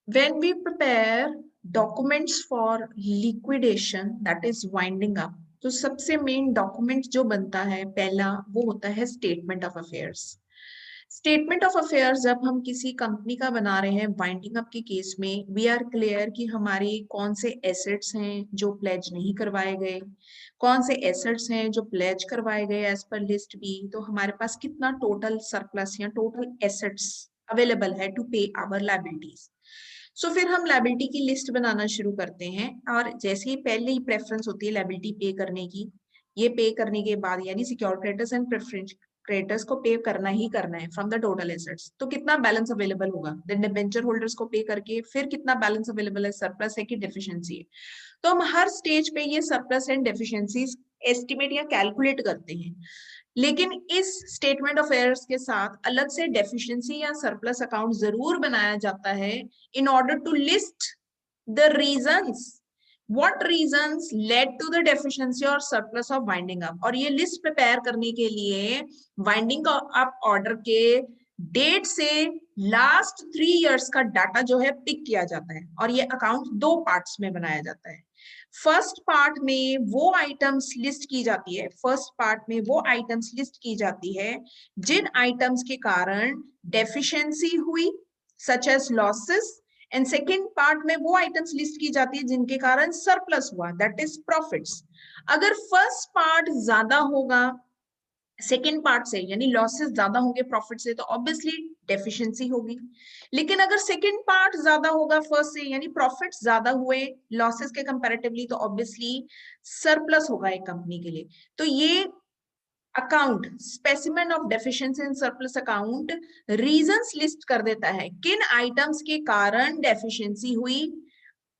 When we prepare documents for liquidation, that is winding up, तो सबसे main document जो बनता है पहला वो होता है statement of affairs. Statement of affairs जब हम किसी कंपनी का बना रहे हैं वाइंडिंग अप के केस में, वी आर क्लियर कि हमारी कौन से एसेट्स हैं जो प्लेज नहीं करवाए गए, कौन से एसेट्स हैं जो प्लेज करवाए गए एज पर लिस्ट बी, तो हमारे पास कितना टोटल सरप्लस या टोटल एसेट्स अवेलेबल है टू पे आवर लायबिलिटीज। सो फिर हम लायबिलिटी की लिस्ट बनाना शुरू करते हैं, और जैसे ही पहले ही प्रेफरेंस होती है लायबिलिटी पे करने की, ये पे करने के बाद यानी secure creditors and preference creditors को पे करना ही करना है फ्रॉम द टोटल एसेट्स, तो कितना बैलेंस अवेलेबल होगा, देन डिबेंचर होल्डर्स को पे करके फिर कितना बैलेंस अवेलेबल है, सरप्लस है कि डेफिशिएंसी है। तो हम हर स्टेज पे ये सरप्लस एंड डेफिशिएंसीज एस्टिमेट या कैलकुलेट करते हैं। लेकिन इस स्टेटमेंट ऑफ अफेयर्स के साथ अलग से डेफिशिएंसी या सरप्लस अकाउंट जरूर बनाया जाता है in order to list the reasons, what reasons led to the deficiency or surplus of winding up। और ये लिस्ट प्रिपेयर करने के लिए वाइंडिंग अप ऑर्डर के डेट से लास्ट 3 इयर्स का डाटा जो है पिक किया जाता है, और ये अकाउंट 2 पार्ट्स में बनाया जाता है। फर्स्ट पार्ट में वो आइटम्स लिस्ट की जाती है, फर्स्ट पार्ट में वो आइटम्स लिस्ट की जाती है जिन आइटम्स के कारण डेफिशिएंसी हुई such as losses, and second part में वो आइटम्स लिस्ट की जाती है जिनके कारण सरप्लस हुआ, दैट इज प्रॉफिट्स। अगर फर्स्ट पार्ट ज्यादा होगा सेकेंड पार्ट से, यानी लॉसेस ज्यादा होंगे प्रॉफिट से, तो ऑब्वियसली डेफिशिएंसी होगी। लेकिन अगर सेकेंड पार्ट ज्यादा होगा फर्स्ट से, यानी प्रॉफिट ज्यादा हुए लॉसेस के कंपैरेटिवली, तो ऑब्वियसली सरप्लस होगा एक कंपनी के लिए। तो ये account specimen of deficiency in surplus account reasons list कर देता है किन आइटम्स के कारण डेफिशिएंसी हुई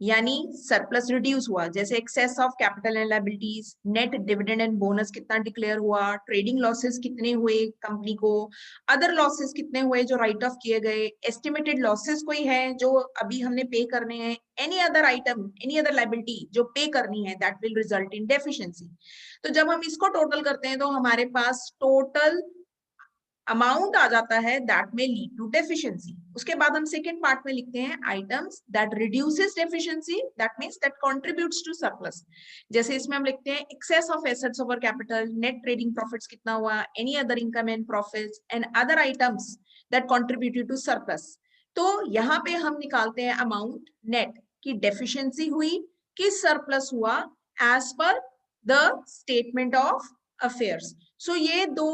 यानी सरप्लस रिड्यूस हुआ, जैसे excess of capital and liabilities, net dividend and bonus कितना डिक्लेयर हुआ, ट्रेडिंग लॉसेस कितने हुए कंपनी को, अदर लॉसेस कितने हुए जो राइट ऑफ किए गए, एस्टिमेटेड लॉसेस कोई है जो अभी हमने पे करने हैं, any other item any other liability जो पे करनी है, that will result in deficiency. तो जब हम इसको टोटल करते हैं तो हमारे पास टोटल अमाउंट आ जाता है दैट में लीड टू डेफिशिएंसी। उसके बाद हम सेकेंड पार्ट में लिखते हैं items that reduces deficiency, that means that contributes to surplus. जैसे इसमें हम लिखते हैं excess of assets over capital, net trading profits कितना हुआ, any other income and profits and other items that contributed to surplus. तो यहाँ पे हम निकालते हैं अमाउंट नेट की डेफिशिएंसी हुई कि सरप्लस हुआ as per the statement of affairs. So ये दो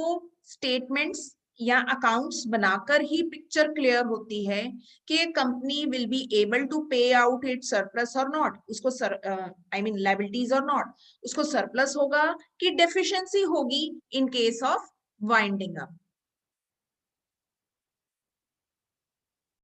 स्टेटमेंट्स या अकाउंट्स बनाकर ही पिक्चर क्लियर होती है कि एक company will be able to pay out it surplus और नॉट, उसको आई मीन लायबिलिटीज और नॉट, उसको सरप्लस होगा कि डेफिशिएंसी होगी in case of winding up.